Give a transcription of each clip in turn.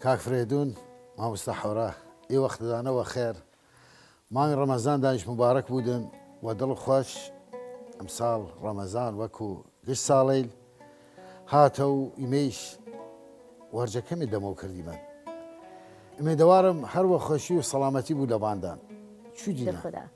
كاك فريدون ما مستحورة اي وقت دانا وخير ما رمضان دانش مبارك بودن ودل خوش امسال رمضان وكو قش صاليل هاتو يميش ورجا كم دمو كردي من اما دوارم هر وخوشي وسلامتي بودا باندان شو دينا خدا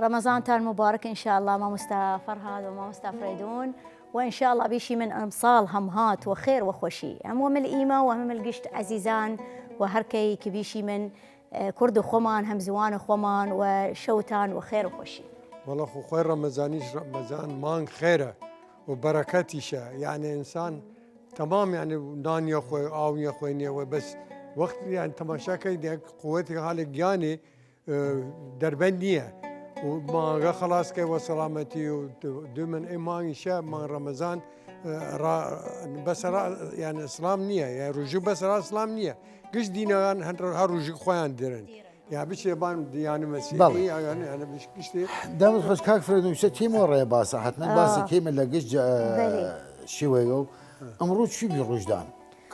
رمضان تان مبارك ان شاء الله ما مستا فرهاد وما مستا فريدون وان شاء الله بيشي من امصال همهات وخير وخوشي هم من الايمه وهم القشت عزيزان وهركي كبيشي من كرد خمان هم زوان خمان وشوتان وخير وخوشي والله خو خير رمضانيش رمضان مان خيره وبركاتيشه يعني انسان تمام يعني نان يا اخوي او يا اخويني وبس وقت يعني تماشاكي ديك قوتي حالك يعني دربنديه وما خلاص كي وسلامتي ودومن ايمان شاب من رمضان بس يعني اسلام نيه يعني رجوع بس اسلام نيه قش دينان هر رجوع خوان ديرن يعني بيش يبان ديانة مسيحية يعني أنا بيش كشتي دام تخش كاك فريدون شو تيمور يا باسا حتما باسا كيم اللي قش شويو امرود شو بيروجدان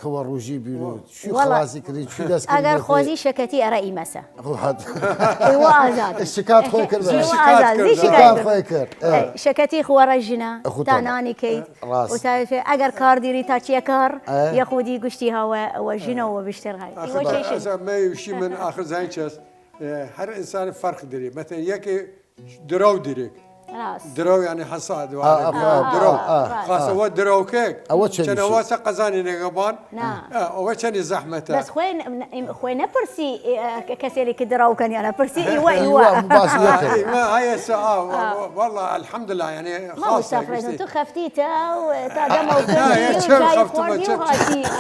كوار روجي بيرو شو خلاص كريت شو داس اگر خوزي شكتي ارى مسا روحت ايوا ازاد الشكات خوي كرد الشكات خوي كرد شكتي خو رجنا تاناني كي وتعرف اگر كار ديري تاچي كار ياخودي قشتي هوا وجنا وبيشتر هاي ايوا شيء ما يمشي من اخر زاينشس هر انسان فرق دري مثلا ياكي درو ديريك درو يعني حصاد درو خاصة هو درو كيك كان هو سقزاني نقبان هو كان زحمته بس خوين برسي كسيري كدرو كان يعني برسي ايوا ما هي الساعة والله الحمد لله يعني خاصة انتو خفتيته وتادموا لا خفت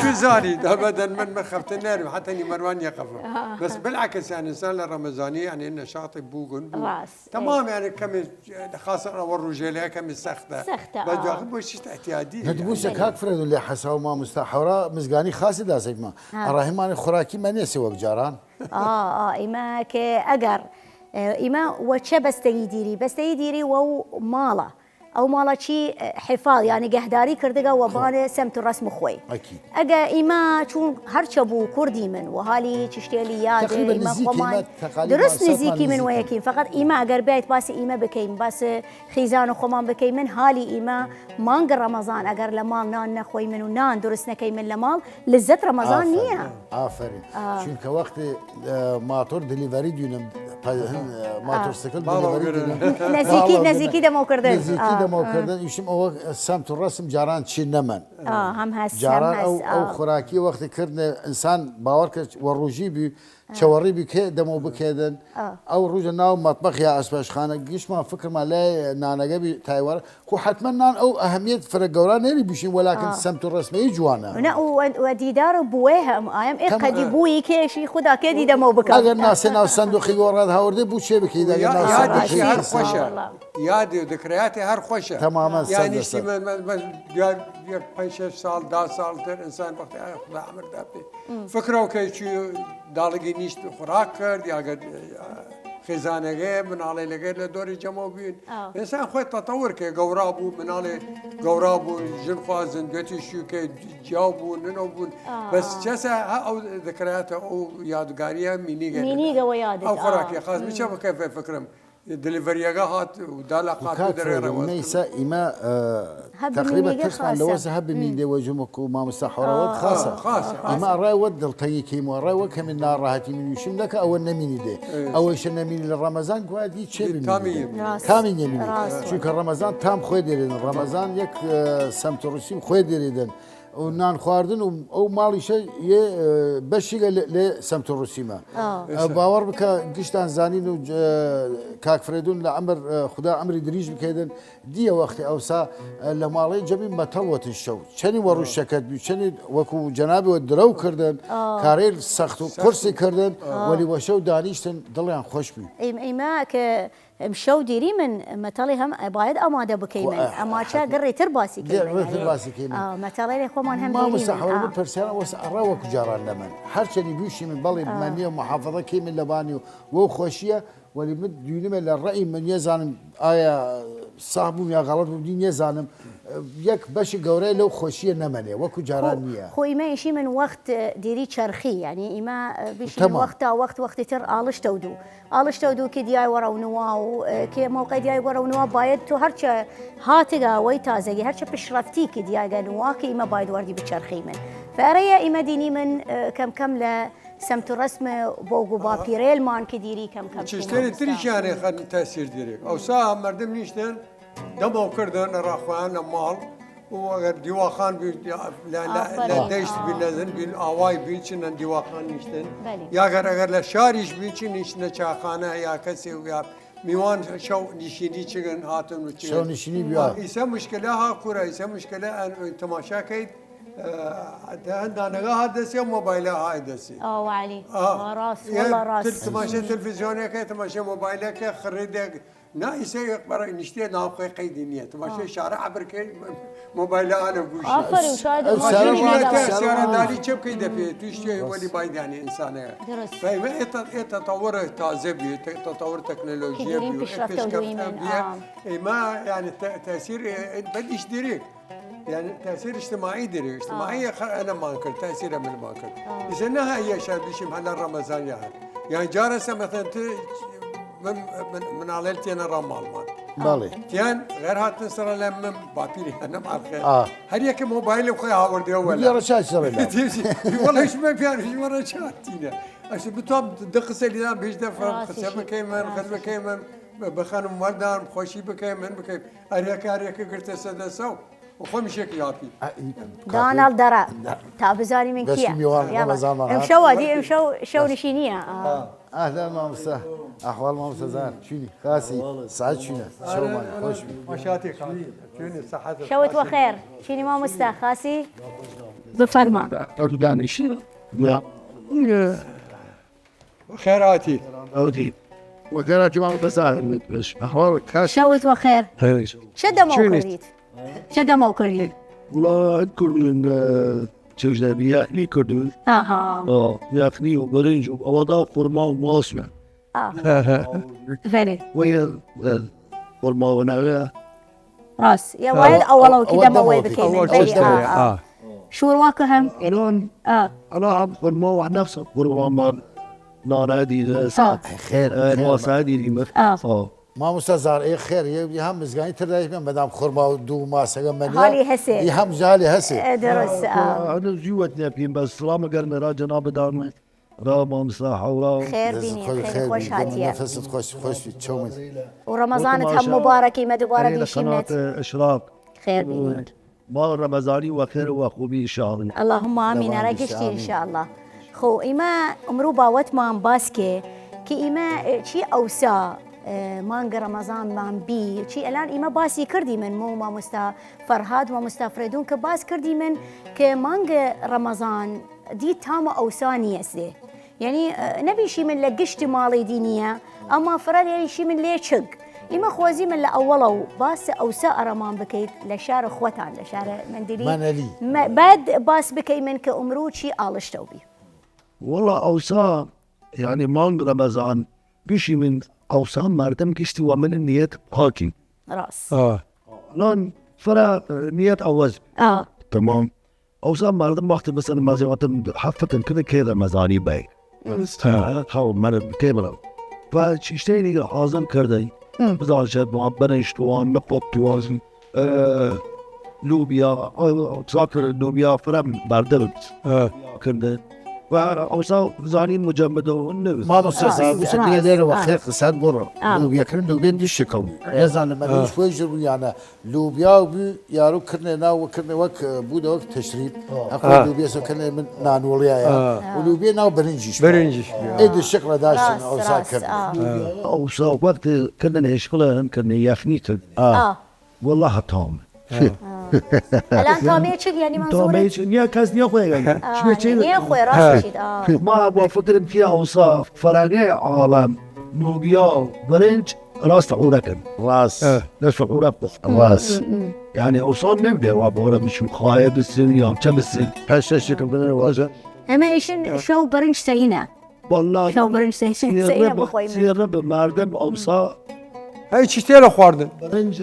شو زاني ابدا من خفت النار حتى اني مروان يقف بس بالعكس يعني انسان الرمضاني يعني انه شاطئ بوغن تمام يعني كم خاصة والرجالية كم سخته بدو أخذ بوش اعتيادي ندبوس هاك فريد اللي حسوا ما مستحورة مزقاني خاصة داسك ما أراهمان خوراكي ما نسي وجاران إما كأجر إما وش بس تيديري وماله أو مالا شيء حفاظ يعني جهداري كردجا وبانه سمت الرسم خوي أكيد أجا إما شون هرشبو كردي من وهالي تشتغليات إما خمان درس نزيكي من وياكين فقط إما أجر بيت بس إما بكيم بس خيزان وخمان بكيم من هالي إما مانجر رمضان أجر لمال نان نخوي منو نان درسنا كي من لمال لذت رمضان نيا آفرين شون كوقت ماتور دليفري دينم ماتور سكل دليفري نزيكي دمو كردن دمو كردن يشم أو سمت الرسم جاران شيء نمن هم هس جاران أو خوراكي وقت كردنا إنسان باورك والروجي بي شواري بكي دمو بكيدن أو روج ناو مطبخ يا أسباش خانة جيش ما فكر ما لا نانا جبي تايوار هو حتما نان أو أهمية فرق جوران نري بيشين ولكن سمت الرسمي جوانا وديدار بويها أيام قد بوي كيشي خدا كدي دمو بك أجر الناس هنا الصندوق يورد هاوردي بوشي بكي ده يادي هر خوشة يادي وذكرياتي هر خوشة تماما يعني شيء من 5 سال 10 سال تر إنسان وقت خدا عمر دابي فكروا كي دالگی نیست خوراک کرد یا اگر خزانه گه مناله لگه لدوری جمع بین انسان خود تطور که گورابو مناله گورابو جنفا زندگی شو که جاوبو ننوبون بس جسا او ذكريات او یادگاریه مینیگه و یادت او خوراکی خاص میشه كيف فكرم دليفريغا هات ودالقات ودريرا ميسا إما تقريبا تسمع لوسه هب من دي وجمك وما مستحورة خاصة إما الرأي ود الطيكيم والرأي وكم النار راهتي من يشم لك أو النميني دي أو إيش النميني للرمضان قاعد شيء كامل يمين شو كرمضان تام خوي ديرين رمضان يك سمت الرسيم خوي ديرين ونان خواردن او مالی شيء بشيء لسمت الرسيمة باور بك قشتان زانين و كاك فريدون لعمر خدا عمري دريج بكيدن دي وقت او سا لمالي جبين بتلوة الشو شني ورو الشكت بي شني وكو جنابي ودرو كردن كاريل سختو قرصي كردن ولي وشو دانيشتن ضليان خوش بي ايما ك مشو ديري من متالي هم بايد اماده بكيمن اما شا قري ترباسي كيمن متالي خومن هم ما مستحول بالبرسيان وراوك جاران لمن هرشني بيوشي من بلي بمانيه ومحافظه كيمن لباني وخوشيه ولي مد دينما للرأي من يزان آية صاحبوم یا غەڵەت بوو دی نێزانم یەک بەشی گەورەی لەو خۆشیە نەمەنێ وەکو جاران نییە خۆ ئیمەیشی من وەخت دیری چرخی ینی ئیمە بشین وەختا وەختی تر ئاڵشتە دوو کە دیای وەڕەونەوە و کێ موقعی دیای وەڕەونەوە باید تو هەرچە هاتگاوەی تازەگی هەرچە پشرەفتی کە دیاگەنەوە کە ئیمە باید وەردی بچرخی من فەرەیە ئیمە دینی من کەم لە سمت و رسم بۆگو با پیرێلمان کە دیری کەم چشتێری تریشیانێ خەنی تاسیر دیرێک ئەوسا مردم نیشتن دەمەوکردن لە ڕاخوایان لە ماڵ وەگەر دیواخان لە دەشت بین لەزن بین ئاوای بیچنە دیواخان نیشتن یاگەر ئەگەر لە شاریش بیچی نیشتنە چاخانە یا کەسێ و یا میوان شەو نیشینی چگن هاتن و شەو نیشینی بیا ئیسە مشکلە ها کوورە ئیسە مشکلە تەماشاکەیت هەندانەگە ها دەسێ و مۆبایلە های دەسێ تماشا تلڤیزیۆنەکە تماشا مۆبایلەکە خڕێدێک نایسێ بەڕێ نیشتێ ناوخۆی قەیدی نییە تماشای شارە عبرکەی مۆبایلانە گوشیداری چه بکەی دەپێت توی شتێ وەلی بایدانی ئینسانەیە ئێتە تەوەرە تازە بێت تەوەر تەکنۆلۆژیە ئێمە یعنی تەسیر بەدیش دیرێک يعني تأثير اجتماعي دري اجتماعي أنا ما أنكر تأثير من ما أنكر إذا نها هي شاب بيشم هلا رمضان يعني جارسة مثلا من عليلتي أنا رمال مان بالي تيان غير هات نصر لما بابيري أنا ما أخير هل يك موبايل وخي هاورد أول يا رشاش صار والله إيش ما في إيش مرة شاتينا عشان بتوم دقس اللي أنا بيجي دفع خسر كيمن خسر كيمن بخانم مردان خوشي بكيمن بكيم أريك قلت سدسو وخمشك يابي دانال درا تابزاني من كيا امشو نشينية اهلا مامسا احوال مامسا زين شوني خاسي سعد شنو شو مالك خوش مشاتك شوني صحتك شوت وخير شيني مامسا خاسي بفرما دانش لا خيراتي أودي وقرأت ما بسال بس أحوالك كاش شوت وخير شد موكريت والله أذكر من تجربيات لي كردون ياخذيه وبرنج وأوضاع فرما وماسمع فعلا ويا فرما ونعيا راس يا وايد أولو كده ما وين بكين شو رواكهم الآن أنا عم فرما وعن نفسه فرما ما نارادي خير ما سعدي لي ما مستزار اي خير يهم مزغاني تردايش من مدام خرما ودو ما سغم من هالي هسه يهم جالي هسه درس انا جوتنا بين بس سلام قرنا را جناب دارنا را ما مساحه ولا خير بيني خير خوش هاتيه نفس خوش تشومن ورمضان تهم مبارك مدبارك يشمت اشراق خير بيني ما رمضاني وخير وخوبي ان شاء الله اللهم امين رجشتي ان شاء الله خو ايما امرو باوت مان باسكي كي ايما شي اوسا مانگ رمضان مان بی چی الان ایما باسی کردی من مو ما مستا فرهاد و مستا فریدون که باس کردی من که مانگ رمضان دی تام اوسانی است یعنی نبی شی من لگشت مالی دینیه اما فراد یعنی شی من لیچگ ایما خوازی من لأولو باس اوسا رمان بکید لشار خوتان لشار مندلی بعد باس بکی من که امرو چی آلش توبی والله اوسا يعني مانگ رمضان بيشي من أوسام مردم كشتي ومن النية باكين راس لون فرا نية أوز تمام أوسام مردم وقت مثلا ما زي وقت حفة كذا مزاني باي حاول مرد كاميرا فاشتري حازم كردي بزار شد معبرة اشتوان مقبط توازن لوبيا تذكر لوبيا فرا بردل كردي وأوسا زانين مجمدة والنبي ما نصير وسنية دير وخير قصاد برا لوبيا كرن دوبين دي شكل يزعل لما نشوف وجرو يعني لوبيا وبي يارو كرنا نا وكرنا وك بودا وك تشريب أقول لوبيا سو كرنا من نانوليا يا ولوبيا نا برنجيش إيه دي الشكل داشن أوسا كرنا أوسا وقت كنا نشغله كنا يخنيت والله توم الان تابعه چه یعنی منظوره نیا کس نیا خوی گنگ نیا خوی راست شد ما با فکرم فيها اوصاف فرعي عالم لوبيا برنج راس عوركن راس نفس عورك راس يعني اوصال نبدا وابورا مش خايب السن كم السن هالشيء كمان واجه اما ايشن شو برنج سينا والله شو برنج سينا بخوي سير رب مردم اوصا هاي تشتيله خواردن برنج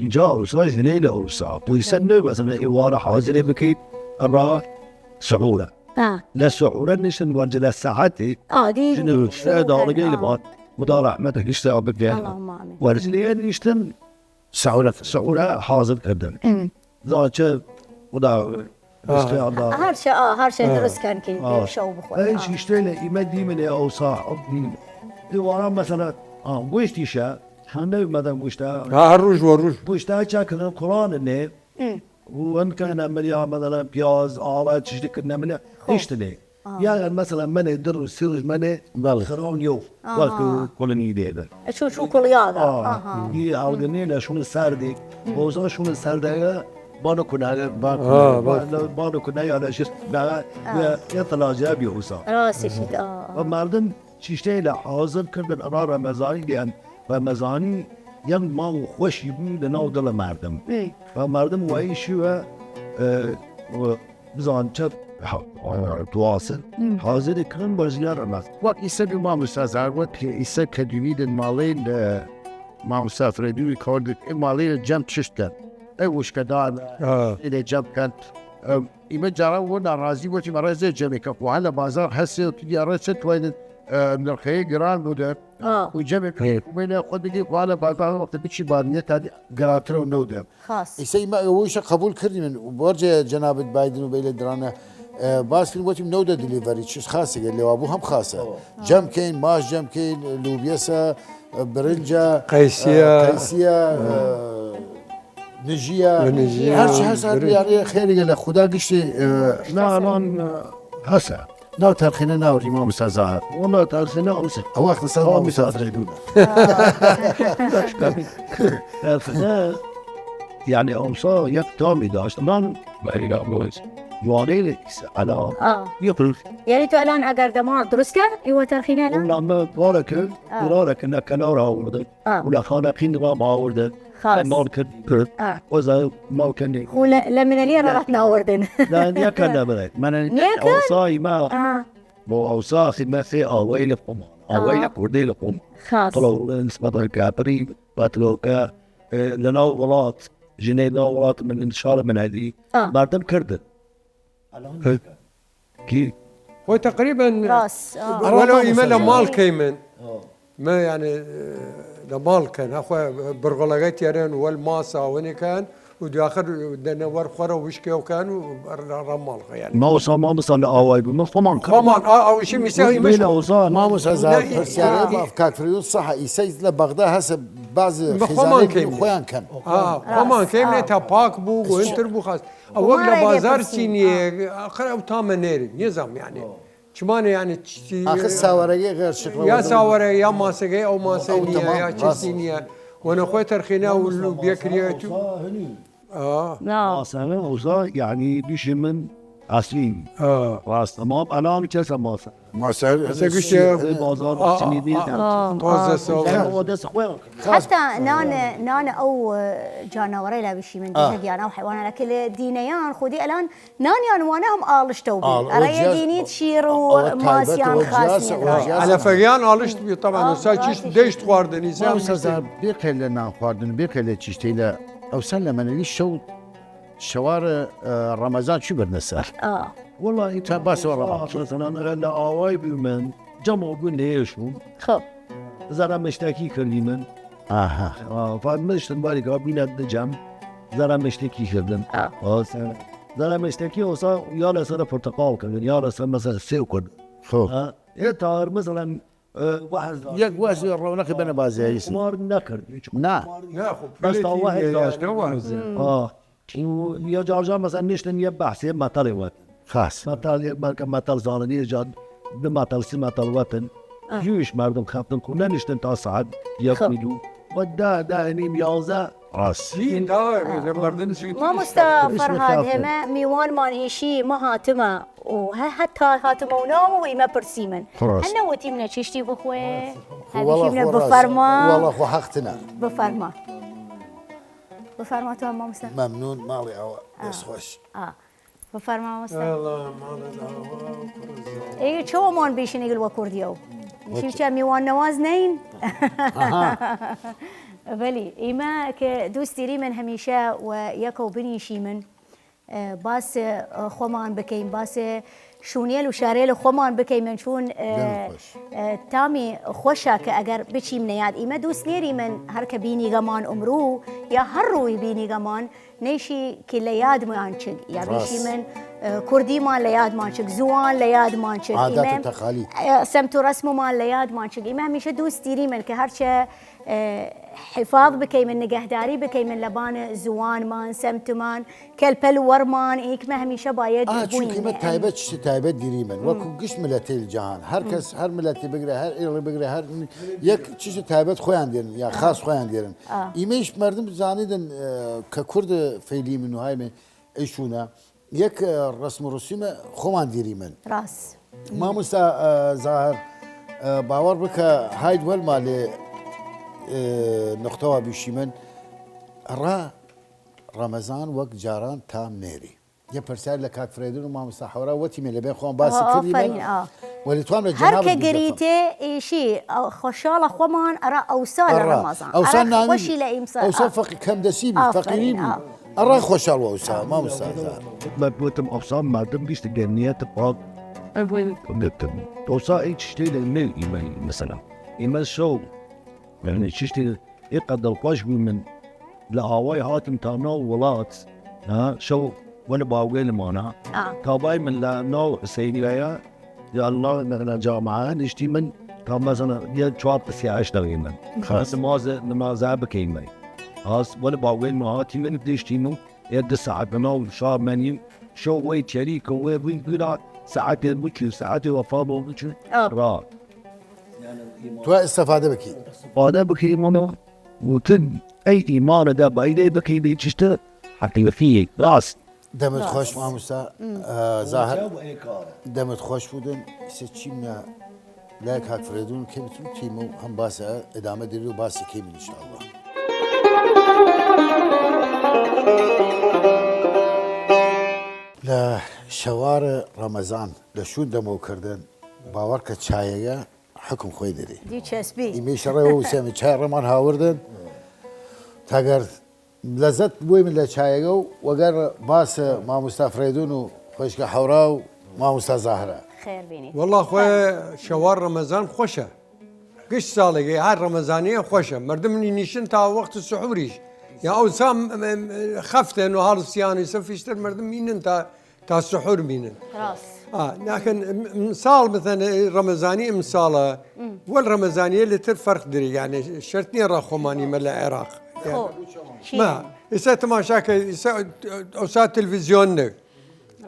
جاء وصاي ليلة وصعب ويسنى مثلا إوارة حاضرة بكيت الرا سعورة لا سعورة نشن وانجل الساعات دي شنو دار جاي لبعض مدار أحمد يشتغل بالفعل اللهم آمين ورجلين يشتن سعورة حاضر كذا ذاك مدار هرشا درس كان كي شو بخوي ايش يشتغل يمدي من اوصاع إوارة مثلا ويش تيشا حنا مثلا ويشتا الروج والروج ويشتا كان القرآن إنه وان كان مليان مثلا بياز آلات شيء كنا من يشتري يعني مثلا من يدر السيرج من خرون يوم وقت كل ده شو كل هذا هي عودني شو السردي وزا شو السردي بانو كنا بانو كنا على شيء يطلع جابي وصا راسي شيء ومردن شيء لا حاضر كل الأرارة مزاني لأن فمزاني ين ما خوش يبني لناودل مردم فمردم وعيشوا بزان شد تواصل حاضر كان بزيارة الناس وقت يسبي ما مسافر وقت يسبي كدويد المالين ما مسافر دوي كارد المالين جنب ششتن وش كدار إذا جنب كانت إما جرا ونا رازي وتي مرزة جميكا وعلى بازار حسي تجي رست وين من الخير جران نودر وجمك وين ياخذ لي وعلى بازار وقت بتشي بارنيت هذه جراترو نودر خاص يسي ما وش قبول كردي من وبرجع جناب بايدن وبيل درانا باس في وقت نودر ديليفري شو خاصة قال لي وابوهم خاصة جم كين ماش جم كين لوبيسا برنجة قيسية نجية هرشي هسا يعني خير قال خدا قشتي لا هسا ناو تارخينا ناو الإمام مسازات والله تارخينا أمسك أواخر صار مسافر يدونا يعني أمسا يكتامي داشت من بأيها موز جوانيلي على يقول يعني تو الان اگر دمار درست کرد ایو ترخینه الان ولما بارك انك كنورا ورد ولا خالقين ما ورد خاص ما كرد وذا ما كان هو لمن لي رحنا وردن لا يكن بدك من اوصاي ما مو اوصاخ ما في اويل قوم اويل كردي قوم خاص طلعوا نسبة كابري باتلوكا لنا ولات جنينا ولات من انشار من هذه مردم كردت كي هو تقريبا راس ولو إيمان مال كيمن ما يعني لمال كان أخوة برغلاقات يرين والماسة وين كان ودي آخر دنا ورخرة وشكي وكانوا رمال يعني ما وصل ما وصل أواي بما فمان أو شيء مسوي مش ما وصل بس يعني ما أفكار فريود صح يسيد لبغداد هسه بعض خزانة خوان كان فمان كيمن تباك بو وانتر بو خاص أول بازار سيني آخر أو تامنيري نظام يعني شمان يعني آخر ساورية غير شكله يا ساورية يا ماسكة أو ماسينية يا تشينية وأنا خوي ترخينا واللي بيكرياتو نعم سنة وصار يعني بيش من أصلين راس تمام الان كذا ماسة بازار سميدي حتى نانا او جانوري لا بشي من دينا او حيوان لكن دينيان خدي الان نانيان وانهم آلشتو بي اريا ديني تشيرو ماسيان خاصين على فقيان آلشت طبعا سايش ديش تخواردني ما وصل بيقل لنا خواردن بيقل تشتيلا او سلم انا ليش شو شوارع رمضان شو بدنا والله انت بس والله مثلا انا اواي بمن جمع قلنا ايش خب زرا مشتكي كلمن فمش بالك بينا الجم زرا مشتكي كردن زرا مشتكي وصا يلا صار برتقال كردن يلا صار مثلا سيو كردن خب يطار مثلا واحد يقواز الرونق بنا بازايس مار نكر نا بس واحد يا جارجا مثلا نشتن يبع سيب ما طلعت خاص ما طل زاني جاد بما طل سما طل وطن يوش مردم خاطن كنا نشتن تصعد يقبلوا ودا داني ميازا راس ما مستغفر هذا ما ميوان ما هيشي ما هاتما وحتى هاتما ونام وما برسيمن انا وتيمنا تشتي بخوي هذه كيمنا بفرما والله خو حقتنا بفرما تو ما مستغفر ممنون مالي او بس خوش بفرما مستغفر الله مالي ايه شو مان بيشن يقول وكرديو نشيم كم يوان نواز نين بلي إما كدوستي من هميشة وياكو بني شيمن باس خومان بكين باس شونيل وشاريل خومان بكين شون تامي خوشا كأجر بشي من ياد إما دوس نيري من هر كبيني جمان أمرو يا هرو بيني جمان نيشي كلياد ما عنشق يا بيشي من كردي ما لياد مانشق زوان لياد مانشق عادات وتقاليد سمتو رسمو ما لياد مانشق إما هميشه دوس تيري من كهرشة حفاظ بكي من نجهداري بكي من لبان زوان مان سمت مان كالبل ورمان إيك ما هميشه بايد شو كلمة تايبت شو تايبت ديري من وكو قش ملتي الجهان هر كس هر ملتي بقرا هر إيري بقرا هر يك شو تايبت خوان ديرن يا خاص خوان ديرن إيميش مردم زانيدن ككرد فيلي منو هاي من إيشونا يك رسم الرسومة خوان ديري من راس ما مسا ظاهر باور بك هاي دول مالي نقطة بيشيمن رمضان وقت جاران تام نيري يا برسال لك هاك فريدون وما مستحورة وتي من لبين خوان باس كريم واللي توام الجناب هركة قريتي شيء خشالة خوان أرى أوصال رمضان أوصال خوشي لإمسال أوصال فقي كم دسيبي فقيرين أرى خوشال وأوصال ما مستحورة ما بوتم أوصال ما دم بيست جنية تبقى أوصال إيش تيجي للميل إيمان مثلا إيمان شو يعني شفتي يقدر القش من لهواي هاتم تانو ولات شو وانا باوغين مانا تابعي من لا نو سيدي ويا يا الله مثلا جامعة نشتي من كان مثلا يا شوات بس يا عشرة من خلاص نمازة بكيمي خلاص وانا باوغين ما هاتي من بديشتي من يد الساعة بنو شهر مني شو وي تشريك وي بيقول ساعات المشكلة ساعات وفاضل المشكلة را تو استفاده بكي هذا بكي ماما وتن أي إيمان ده بعيد بكي بيجشته حتى فيه راس دمت خوش ما مسا ظاهر دمت خوش بودن سچيمنا لايك هاك فريدون كيف تيمو هم باسه ادامه ديرو باسه كيم ان شاء الله لا شوارع رمضان لشو دمو كردن باورك تشايغا حكم خوي دري دي تشسبي يميش رو سامي چای رمان هاوردن تاگر لذت بوي من لچايغو وگر باس ما مستفردون خوش که حوراو ما مستظاهره خير بيني والله خويا شوار رمضان خوشه قش صالحي هاي رمضانيه خوشه مردمني نيشن تا وقت السحوريش يا او سام خفت انه هذا الصيام يسفيشتر مردم مين تا السحور مين راس لكن مثال مثلا رمضاني مثال والرمضانيه اللي تفرق دري يعني شرطني راخوماني من العراق يعني ما يسا تماشاك اوسا تلفزيون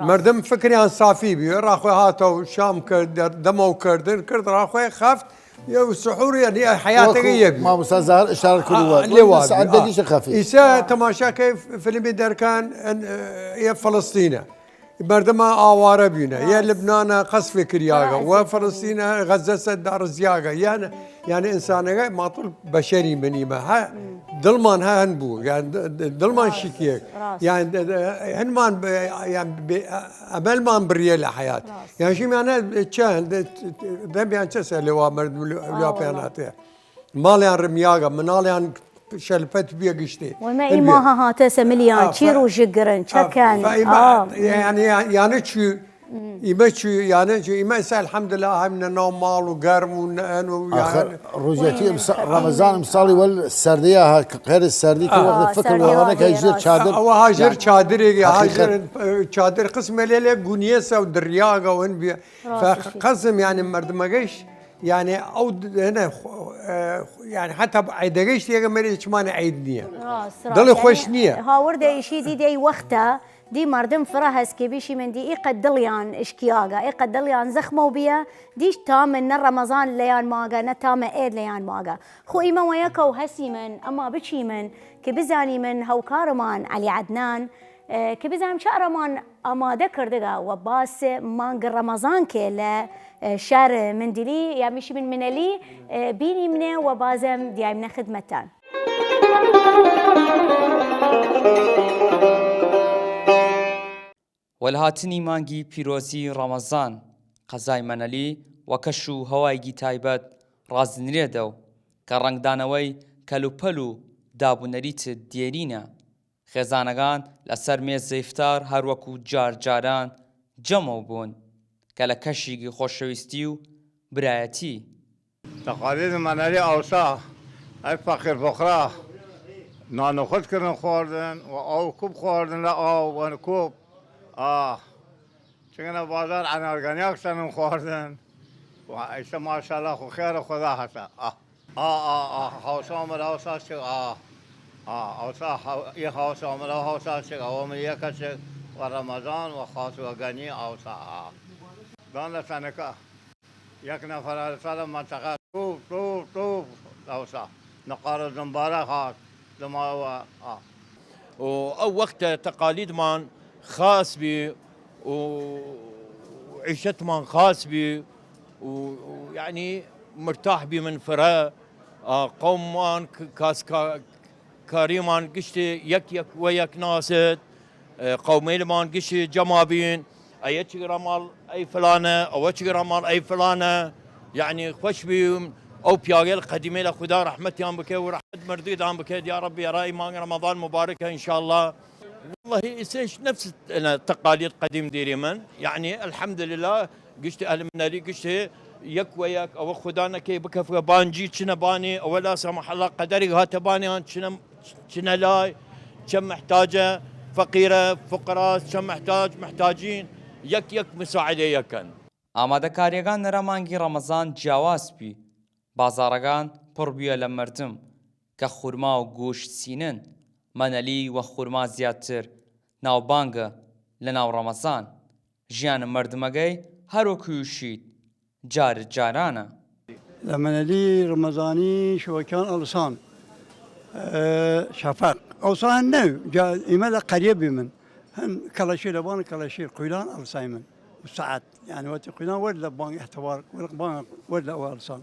مردم فكري عن صافي بي راخو هاتو شام كرد دمو كردن كرد راخو خفت يا السحور يعني حياتك غيبي ما استاذ زهر اشاره كل ساعه دقيش خفيف يسا تماشاك فيلم دركان يا فلسطين مردما آواره بينا يا لبنان قصف كرياغا وفلسطين غزة دار زياغا يعني إنسان ما طول بشري مني ما ظلمان هنبو يعني ظلمان شكيك يعني هنمان يعني أمل ما بريء الحياة يعني شو معناه كان ده بيان تسأل لو مرد لو بياناته ماليان رمياغا مناليان شلفت بيا قشتي وما إيماها هاتسا مليان شيرو جقرن شكان يعني شو يمشي يعني شو يمشي الحمد لله من النوم مال وقرم ونقن يعني رجعتي رمضان مصلي والسرديه غير السرديه كل وقت فكر وراك هاجر شادر او هاجر شادر هاجر شادر قسم ليله غنيسه ودرياقه وين بي فقسم يعني مردمقش يعني او هنا يعني حتى عيدقيش تيجي مريض كمان عيد نيه ضل خوش نيه هاورده شيء دي وقتها دي مردم فرهس كبيشي من دي يقدليان اشكياغا يقدليان زخمو بيا ديش تام من رمضان ليان ماغا نتام ايد ليان ماغا خو ايما وياكو هسي من اما بشي من كبزاني من هوكارمان علي عدنان كبزاني شعرمان اما ذكر دقا وباس مانق رمضان كيلا شهر من دلي يا مشي من منالي بيني منه وبازم دي من خدمتان والهاتني مانجي بيروزي رمضان قزاي منالي وەکەش و هەوایگی تایبەت ڕازنرێدە و کە ڕنگدانەوەی کەلوپەل و دابوونەریتت دیێرینە خێزانەکان لەسەر مێزە ئیفتار هەروەکو جارجاران جەمە بوون کە لە کەشێکی خۆشەویستی و برایەتی تقالید منەلی ئەوسا ئەی فەقیر فوقرا نان و خودکردن خواردن و ئەو کوب خواردن لە ئاو و کوب چگەنە بازار ئەنارگەنیاک سەنم خواردن و ئەیسە ماشەڵڵا خو خێرە خدا هەسە هەوسا ئەمەرە هەوسا چ ئەوسا ئی هەوسا ئەمەرە هەوسا چ ئەوەمە یەکە چ و ڕەمەزان و خاتووەگەنی ئەوسا دان لە سەنەکە یک نفر سال منطقه تو اوسا نقار زنباره خاص لما هو او وقت تقاليد مان خاص بي وعيشت مان خاص بي ويعني مرتاح بي من فراء قوم مان كاس كاري مان قشتي يك ويك ناسد قومي مان قشتي جمابين أي تجرى مال أي فلانة أو تجرى مال أي فلانة يعني خوش بيهم أو بياقل قديمة لخدا رحمتي عم بكي ورحمة مردود عم بكي يا رب يا رأي ما رمضان مباركة إن شاء الله والله إيش نفس التقاليد قديم ديري من يعني الحمد لله قشت أهل من لي قشت يك وياك أو خدانا كي بكف بانجي شنا باني أو لا سمح الله قدري هات باني شنا لاي كم محتاجة فقيرة فقراء كم محتاجين یەک مساعدە یەکەن ئامادەکاریەکان لە ڕەمانگی ڕەمەزان جیاوازبی بازاڕەکان پڕبووە لە مردم کە خورما و گوشت سینن مەنەلی وە خورما زیاتر ناوبانگە لە ناو ڕەمەزان ژیانە مردمەگەی هەروەکوشیت جارانە لە مەنەلی ڕەمەزانی شەوەکان ئەڵسان شەفەق ئەوسان نەو ئێمە لە قەریەبی من هن كلاشير لبان كلاشير قيلان ألسايمن وساعات يعني وقت قيلان ورد لبان اعتبار ورد لأولسان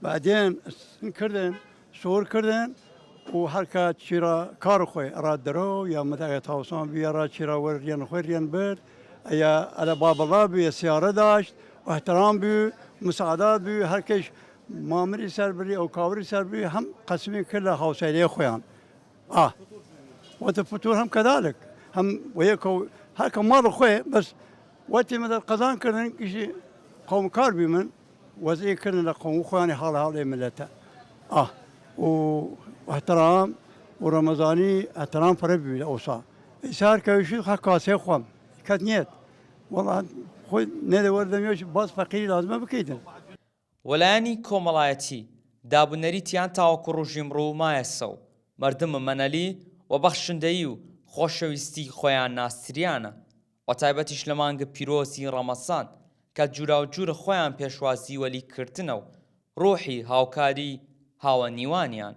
بعدين كردن صور كردن وحركات شراء كارخوي أراد درو يا متى يتواصلون بيا راد شراء وريان خيريان برد يا على باب الله بيا سيارة داشت واحترام بيو مساعدات بيو هركش مامري سربري أو كاوري سربري هم قسمين كلها خوسيلي خويان وتفتور هم كذلك هم وياكو هكا مرة خوي بس وقت مثل قزان كرن كشي قوم كاربي من وزي كرن قوم خواني حال ملته واحترام ورمضاني احترام فربي الأوصى إشار كوشي خاصة خوام كتنيت والله خوي نادي ورد ميوش باز فقير لازم بكيدن وەلایانی کۆمەڵایەتی دابوونەریتیان تاوەکو ڕۆژی ئەمڕۆ مایەسە و مردمە مەنەلی و بەخشندەیی و خۆشەویستی خۆیان ناستریانە و تایبەتیش لە مانگە پیرۆزی ڕەمەزان کە جورا و جورە خۆیان پێشوازی وەلیکردنە و ڕۆحی هاوکاری هاوە نیوانیان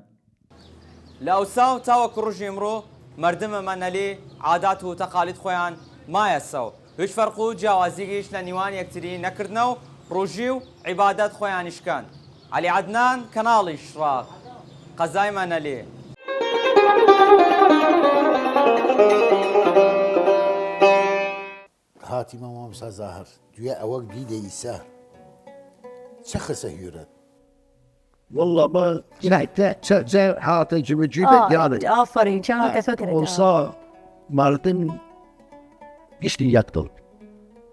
لە ئەوسا و تاوەکو ڕۆژی ئەمڕۆ مردمە مەنەلی عادات و تەقالید خۆیان مایەسە و هیچ فەرق و جیاوازیگەیش لە نیوان یەکتری نەکردنە و ڕۆژی و عیبادەت خۆیانیشکان عەلی عەدنان کەناڵی شڕاق قەزای مەنەلی هاتی مامۆستا زاهر دوێ ئەوەک دیدە ئیسا چه خسە هیورەت والله ما زي حاطة جيبة يعني آفرين شغلة فكرة وصار مرتين قشتي يقتل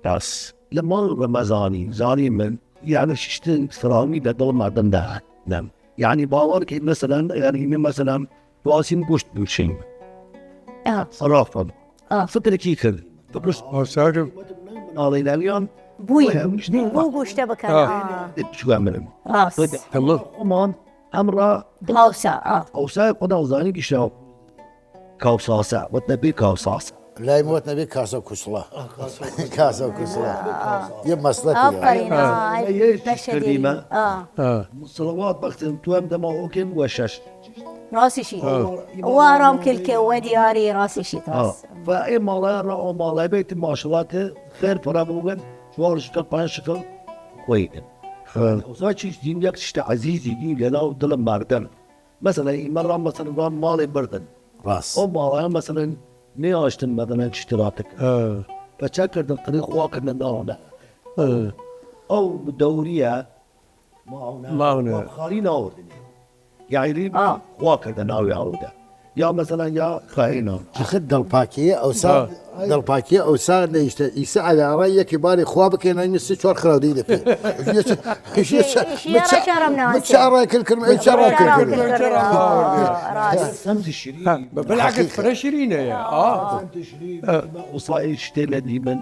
بس لما رمضاني زاني من يعني ششتن سرامي بدل مردم ده نعم يعني باور كي مثلا يعني مثلا واسين قشت بوشين صرافا فكرة كيف بس أوساقف علينا اليوم بوي بو قشته بكان شو أعمل راس تمام كمان أمرا هاوسا أوسا قدام زاني قشوا كوساسة وتنبي كوساسة لا يموت نبي كاسة وكسلة كاسة وكسلة يب مسلكي آفرين كريمة صلوات بختم توام دماغ كم وشش راسي شيء وارام كلكه ودياري راسي شيء راس فإما لا رأوا ما لا بيت ما شاء الله خير فراموجن شوار شكل بان شكل كويس وصار شيء دين يكشت عزيزي دين لنا ودل مردن مثلا مرة مثلا قال مالي بردن راس أو مالي مثلا نياشتن مثلا اشتراطك فشكر الطريق واقع من دونه او بدوريه ما خالينا اوردني يعني واكد ناوي عوده يا مثلا يا خاينه اخذ دلباكيه او سا دلباكيه او سا يساعد على رايك يبالي خوابك انا نسي شو خلاودي في متشارك كل كلمه متشارك كل كلمه سمت الشريك بالعكس فرا شيرينه يا سمت الشريك وصاي اشتري ديما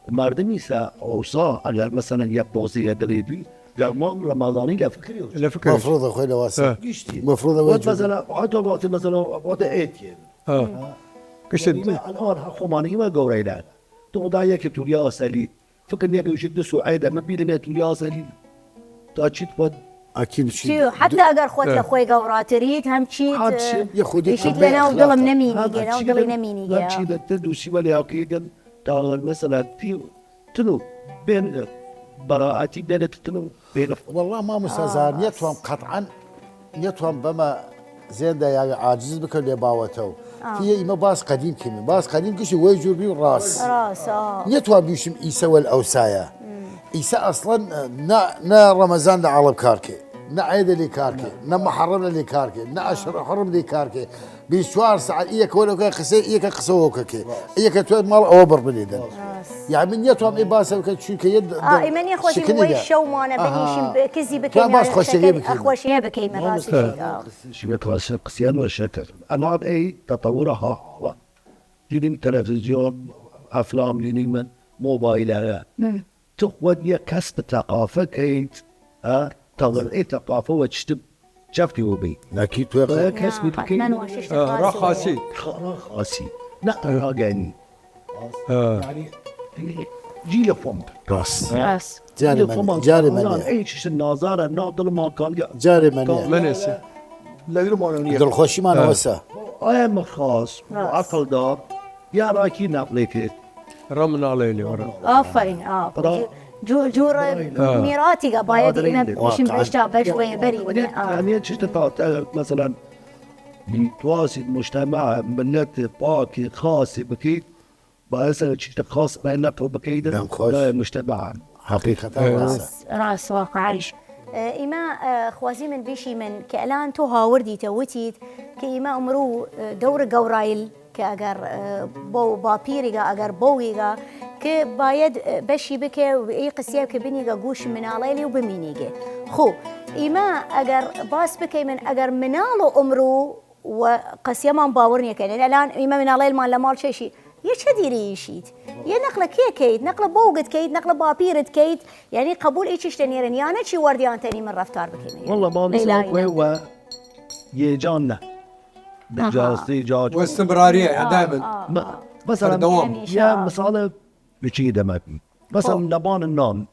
مردمي سا او صا على مثلا يبوسي يدريبي لا ما رمضاني لا فكري لا فكري مفروض اخوي واسع مفروض مثلا حتى وقت مثلا وقت ايتين كشد الان خماني ما قورينا تو دايك تو يا سالي فكر انك يشد سعيده ما بيدنا تو يا سالي تاكيد بود اكيد شو حتى اگر خوت لخوي قورا تريد هم شيت يشيد لنا وضل منميني قال وضل نميني قال شيء تدوسي ولا اكيد تعال مثلا في تنو بين براءتي بدأت تنو بين والله ما مستزار يتوهم قطعا يتوهم بما زين ده يعني عاجز بكل باوته في ما باس قديم كمي باس قديم كشي ويجور بيه راس يتوهم بيشم إيسا والأوسايا إيسا أصلا نا رمضان ده على كاركي نا عيد اللي كاركي نا محرم اللي كاركي نا أشهر حرم اللي كاركي بيشوار ساعة إياك ولا كان خسي إياك خسوك كي إياك تواد مال أوبر بليدا يعني من يتوهم إباسة وكان شو كيد إيمان يا أخوتي وين الشو ما أنا بنيشم كزي بكيم باس أخوشي بكيم راسي شو بتواسق قصيان وشكل أنا أي تطورها هو جيني تلفزيون أفلام جيني من موبايلها تقود يا كسب ثقافة كيت تظل أي ثقافة وتشتب شفتي وبي أكيد توقع كسب كيت راخاسي لا يعني يعني جيل فم راس جاري من ايش النظاره ناضل ما كان جاري من منسي لا ما دل خوشي ما نوسا ايام خاص عقل دار يا راكي نابليك رمنا علينا ورا آفرين جور ميراتي قبايد مش مشتا بشوية بري يعني شفت مثلا بتواصل مجتمع ملت باكي خاص بكيت بأسأل شيء خاص بينك وبكيد لا مجتمع حقيقة راس واقع إما خوازي من بيشي من كألان تو هاوردي توتيت كإما أمرو دور قورايل كأجر بو بابيريجا أجر بويجا كبايد بشي بك وأي قصية كبنيجا جوش من عليلي وبمينيجا خو إما أجر باس بك من أجر منالو أمرو وقصية ما باورني كان الآن إما من عليل ما لمال شيء يشديري يشيت يا نقلة كيد نقلة بوقت كيد نقلة بابيرت كيد يعني قبول إيش تنيرن يعني شي ورديان تاني من رفتار بكيني والله ما نسوي هو يجانا جاسي جاج واستمرارية دائما مثلا دوام يا مثلا بشيء ما مثلا لبان النان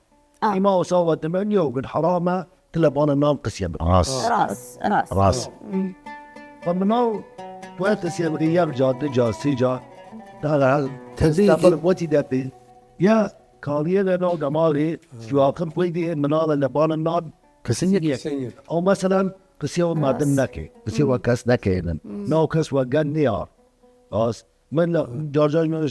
ما وصوت 8 وقد حرامة تلبان النان قسيم راس فمنو وقت قسيم غياب جاسي جا هذا تنزيل وتي دبي يا كاريه لنا جمالي شواكم قيدي من هذا لبان النار كسنية أو مثلا كسيو ما دنكي كسيو كاس نكينا نو كاس وجنيار بس من جورجاج من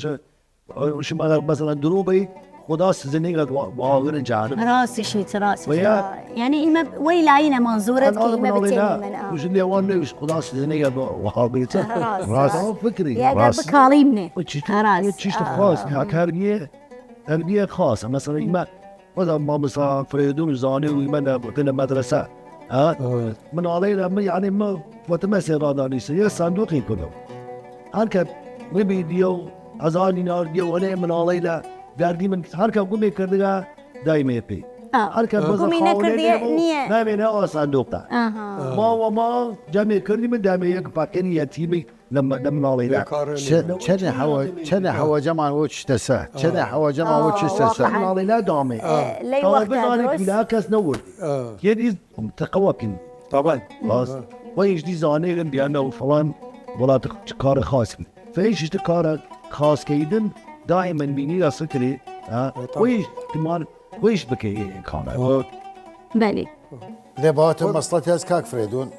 شو مثلا دروبي خداس زنيقة واغر جانب راسي شيء راسي يعني إما ويلاينا منظورة كلمة بتاني من وش اللي وانا وش خداس زنيقة وحاقيته راس فكري يا قلب كاليمني راس تشيش خاص تربية خاصة مثلا إما مثلا ما مثلا فريدون زاني ويمنا بقنا مدرسة من علينا يعني ما وتمسي راداني سيا صندوقي كله هركب ربي ديو أزاني نار ديو أنا من علينا دردی من هرکه گومی کرده دایمی پی هرکه گومی نکردی نیه نه نه آسان دوتا ما جمع کردیم دایمی یک پاکنی یتیمی لما نالینا چه هوا جمع وش تسا چه هوا جمع وش تسا نالینا دامی لی وقت درست بلا کس نور یدی تقوکن طبعا بس وایش دی زانه بیان و فلان ولا کار خاص فایش کار خاص کیدن دائما بيني سكري ويش كمان ويش بكي كان بله لبات مصلحتي از كاك فريدون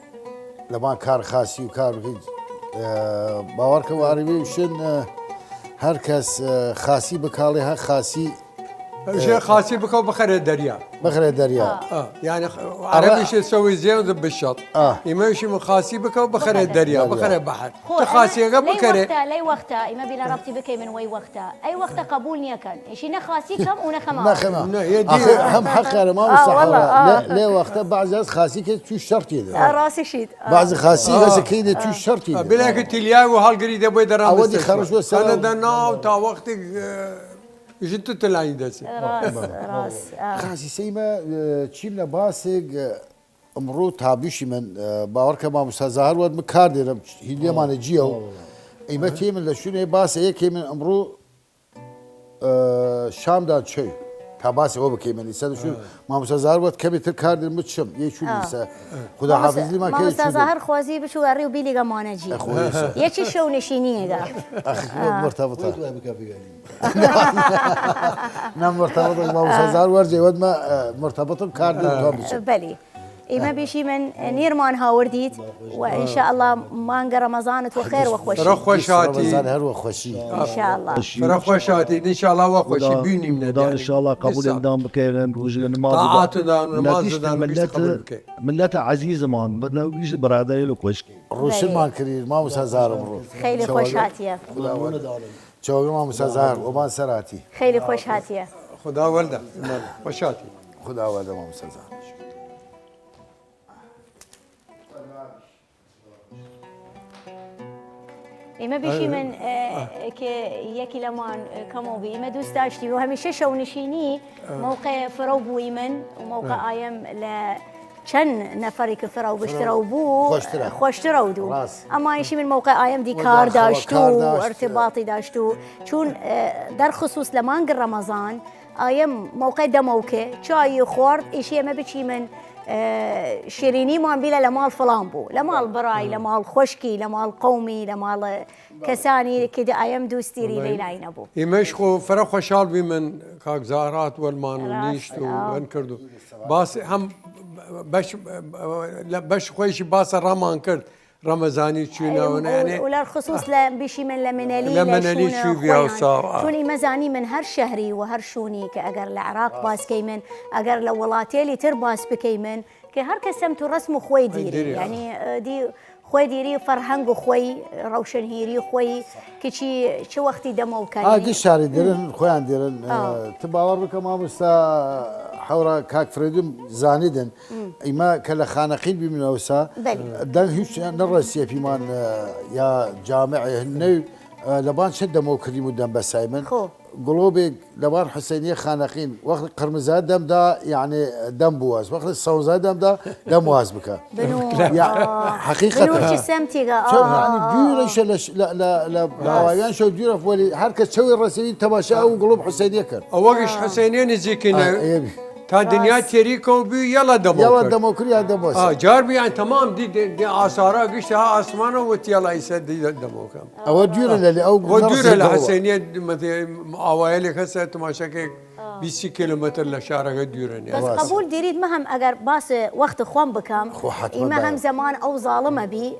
لما كار خاصي وكار باورك واربي وشن هركس خاصي بكاليها خاصي شيء خاصي بك وبخر الدريا بخر الدريا يعني عربي شيء يسوي زين بالشط يمشي من خاصي بك وبخر الدريا بخر البحر تخاصي قبل كره لي وقتها إما بلا ربطي بك من وي وقتها أي وقت قبولني كان إيش نخاسي كم ونخما هم حق أنا ما وصح ليه وقتها بعض ناس خاصي كده شو الشرط يده راسي شيد بعض خاصي بس كده شو الشرط يده بلا كنت اليا وهالقريده بيدر أودي خرج وسلام أنا دنا تا وقتك جنت تلاقي دس راس خاصي سيما تشيمنا باسق امرو تابيشي من باورك ما مستظاهر ود مكاردي هي ما نجيو ايما تيمن لشنو باس هيك من امرو شام دا شيء تاباسي هو بكي من يسد شو ما مستظاهر ود كبي تكاردي متشم يشو لسه خدا حافظ لي ما كاين ما مستظاهر خوازي بشو غري وبيلي غما نجي يشي شو نشينيه اخ مرتبطه نعم مرتبطه ما مستظاهر ورجي ود ما مرتبطه بكاردي توبش بلي إما بيشي من نيرمان هاورديت وإن شاء الله مانجا رمضان وخير وخوشي رخوشاتي رمضان هر وخوشي إن شاء الله رخوشاتي إن شاء الله وخوشي بيني من إن شاء الله قبول الدام بكيرن وجن ما طاعات ونماز ملته عزيزة مان بدنا يجي برادري له كوش روش ما كرير ما مسازار مرو خيلي خوش هاتيه شو ما مسازار وما سراتي خيلي خوش هاتيه خدا ولده خوشاتي خدا ولده ما مسازار إما بيشي من يكي لمان كمو بي إما دوست داشتي وهميشه شو نشيني موقع فرو بو إيمن وموقع آيام ل چن نفری که فرو بشترو بو خوشترو دو اما ایشی من موقع آیم دی کار داشتو ارتباطی داشتو چون در خصوص لمانگ رمضان آیم موقع دموکه چای خورد ایشی ما بچی من شیرینی مان بیلا لمال فلان بو لمال براي لمال خشكي لمال قومي لمال كساني كده ايام دوستيري ليلاين ابو يمشخو فرق خوشال بي من كاك زهرات والمان ونيشتو وانكردو باس هم باش خويش باس رامان كرد رمضاني تشونا يعني ولا الخصوص بشي من لمنالي شو بيها صار شوني مزاني من هر شهري وهر شوني كأجر العراق باس كيمن أجر لولاتي اللي ترباس بكيمن كهر كسمتو رسم خوي ديري يعني دي خوي ديري فرهنگ خوي روشن هيري خوي كشي شو وقتي دمو كان دي شاري ديرن خوان ديرن تباور بك ما مستا حورا كاك فريدم زاندن إما كلا خانقين بمنوسا دان هيش نرسي في مان يا جامع هنو لبان شد دمو كريم ودم بسايمن قلوبي لبان حسينية خانقين وقت قرمزة دم دا يعني دم بواز وقت الصوزة دم دا دم واز بك يعني حقيقة بنو شو سمتي يعني ديرة لا لا لا باويان شو ديرة فولي حركة تسوي الرسائل تماشى وقلوب حسينية كر أوقش حسينية نزيكنا تا دنیا تریکو بی یلا دموکر یلا دموکر یا دموس جار بی تمام دي آثارا قشت ها آسمان وت يلا يسد دموكم او دير اللي او ودير الحسينيه مثلا اوائل خسه تماشى 20 كيلومتر لشارع ديرني بس قبول ديريد مهم اگر باس وقت خوان بكم اما هم زمان او ظالمه بي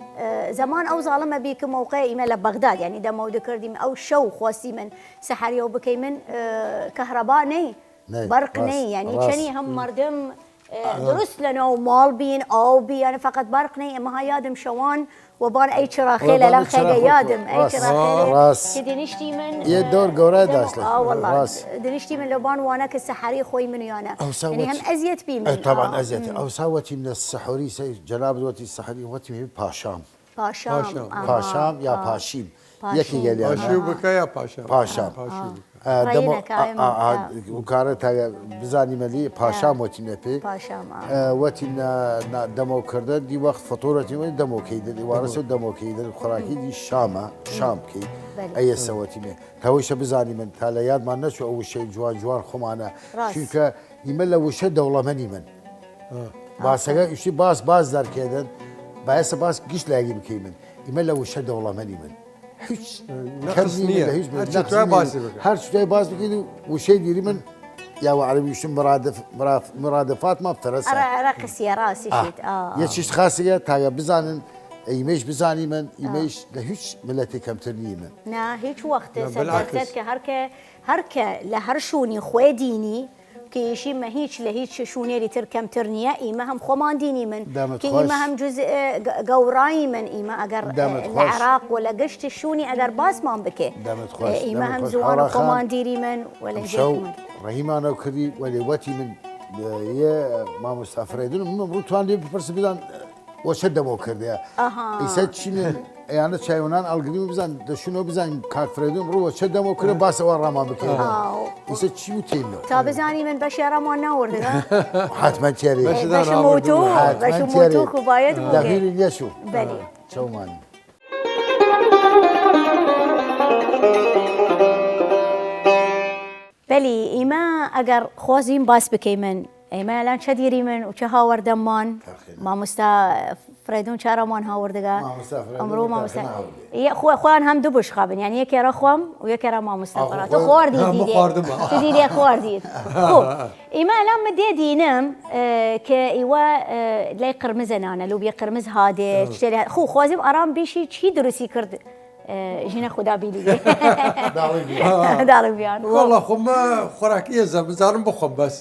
زمان او ظالمه بي كموقع اما لبغداد يعني ده مود كردي او شو خواسي من سحريو بكي من كهرباء ني برق ني يعني كني هم مردم درست لنا ومال بين او بي انا فقط برق ني اما هاي يادم شوان وبان اي شراخيله لم خيجه يادم اي شراخيله كدي نشتي من يدور قورا داسله والله دنشتي من لبان وانا كالسحري خوي من يانا يعني هم ازيت بي من طبعا ازيت او سوتي من السحوري جناب دوتي السحري وتي باشام باشام يا باشيم يكي قال يا باشو بك يا باشام دمو وكارت بزاني ملي باشام وتي نبي باشام وتي دمو كرده دي وقت فطورتي وين دمو كيد دي وارث دمو كيد خراكي دي شام كي اي سوتي مي تويش بزاني من تاليات ما نشو اول شيء جوان خمانه شوكه يملا وش دوله مني من باسا شي باس دار كيدن باس قش لاقي بكيمن يملا وش دوله مني من hiç نقصنية her şey bazı bir وشيء ديري من يا وعربي شو مرادفات ما بترسى رقص يا راسي شيت يا شيء خاصية تاجا بزانن ئەیمەش بزانی من ئیمەش لە هیچ ملەتی کەمتر نی من نا هیچ وەختە بالعکس. سەرکە هەرکە لە هەر شوونی خۆی دینی کەیشیمە هیچ لە هیچ شوونێری تر کەمتر نییە ئیمە هەم خۆمان دینی من دامت کە خۆش. ئیمە هەم جز گەورایی من ئیمە ئەگەر دامت لە خۆش. عێراق و لە گەشتی شوونی ئەگەر باسمان بکێ دامت خۆش. ئیمە دامت هەم خۆش. زوان و هاوڕا خان. خۆمان دیری من وە لە شەو ڕەهیمانەو کردی وەێ وەتی من یە مامۆستافرێدن من ڕووتوان لێ بپرسە بدان وەچە دەمەوە کردەیە ئیسە چینە ئەیانە چایوانان ئەلگری و بزان دەشونەوە بزانین کارفرێدن ڕووە چە دەمەوە کرە باسەوە ڕامان بکەێت ئیسە چی وتێنەوە تا بزانی من بەشێڕەمان ناوەردەگە حتمما تێری بەش موتۆ کوبایەت دەغیری لێشو بەێ چەومانی بەلی ئیمە ئەگەر خۆزیین باس بکەی من ئەیمە لەلاان چە دیری من و چه هاوەردەممان مامۆستا فرێدون چارەمان هاوردەگە ئەمڕۆ مامۆستا خۆیان هەم دوو بش خابن یان یەکێرە خۆم و یەکێرە مامۆستا فەراتە خواردی خواردیت ئیمە ئەلام من دێ دینم کە ئیوە لای قرمزە نانە لوبیە قرمز هادێ خو خوازیم ئارام بیشی چی دروستی کرد ژینە خوددا بیلی داڵی بیان والله خۆمە خۆراکی ێزە بزانم بخۆم بەس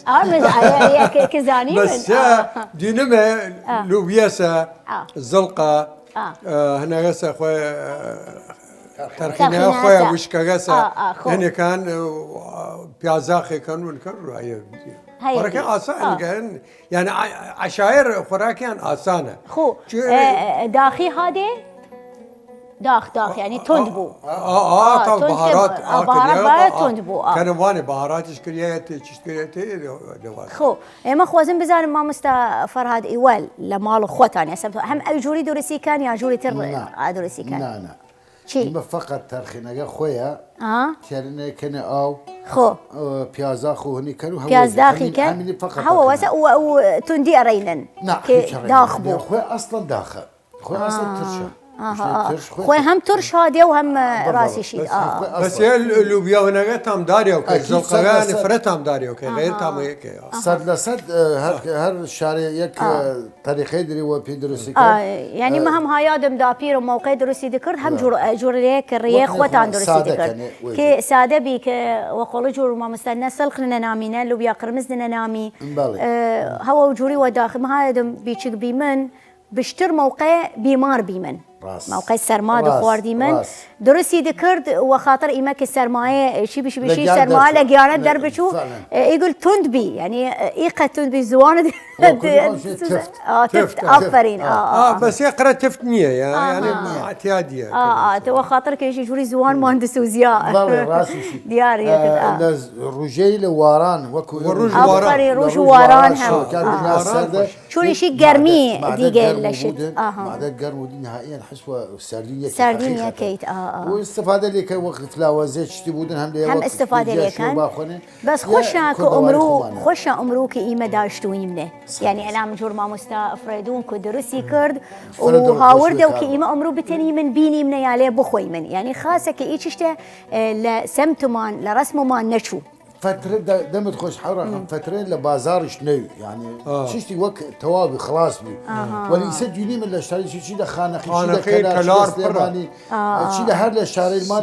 کەزانی دینمێ لوبیەسە زڵقە هەنەگەسە خۆی تەرخینە خۆیان وشکەگەسە هەنێکان پیازاخێکەن ونکە ڕایە خۆراکی ئاسانگەن یعنی عشایر خۆراکیان ئاسانە خۆ داخی هادێ داخ یعنی تند بوو بەهارات تند بوو کەنەوانێ بەهاراتیش کردێت چیشکرێت خۆ ئێمە خۆزم بزانم مامۆستا فەرهاد ئیوەل لە ماڵ خۆتان هەم ئەو جووری دروستیکان یا جووری تر دروستیکان چی فقط تەرخینەکە خۆیە کێرنێکەنە ئاو خۆ پیازا خۆنی کەن و پیازداخیکەن هەوە وەسە توندی ئەڕینن داخ بوو خۆی ئەسڵەن داخە خۆی ئەسڵ ترشە خۆی هەم ترش هادێ و هەم ڕاستیشید بەسێ لوبیاونەکە تامداری و زڵقەکانی فرە تامداری و غیر تامەیەکە سەد لە سەد هەر شارێ یەک تاریخی دریوە پێ دروستی ینی مە هەم هایادم داپیر و مووقعی دروستی دکرد هەم جوورەیە کە ڕێ خۆتان دروستی دکرد کە سادە بی کە وەقۆڵی جوور مامۆستا نەسەڵق نەنامینە لوبیا قرمز نەنامی هەوە و جووری وەداخم هایدم بیچک بی من بشتر مووقع بیمار بی من مووقعی سەرما دخواردی من درستی دکرد و خاطر ئیمە کە سەرمایە چی بشی سەرما لە گیانە دەربچوو ئیگول تند بی یعنی ئیقە تند بی زوانت تفت ئافرین بەسێ قرە تفت نییە یعنی تەوە خاطر کەشی جووری زوان مهندس و زیا دیاری ڕوژەی لە واران وەکو ڕۆژ واران چونیشی گەرمی دیگە لە شت گەرم و نهائیان حسوە سەردین یەکەیت استفاده لێکە وەخت فلاوەزێ شتی بودن هەم استفاده لێکەن بەس خۆشە کە خۆشە ئەمڕوو کە ئیمە داشتوینێ یعنی ئەلام جۆر مامۆستا ئەفرێدون کە دروستی کرد و هاوردە و کە ئیمە ئەمڕوو بتەنی من بینی منە یا لێ بخۆی من یعنی خاصە کە ئیچ شتێ لە سەمتمان لە ڕسممان نەچوو فترة دمت خوش حرة فترين لبازارش نو يعني شتي وك توابي خلاص بي واللي يسجلني من الشارع شي ده خانقي شي ده كلار براني شي ده هر الشارع ما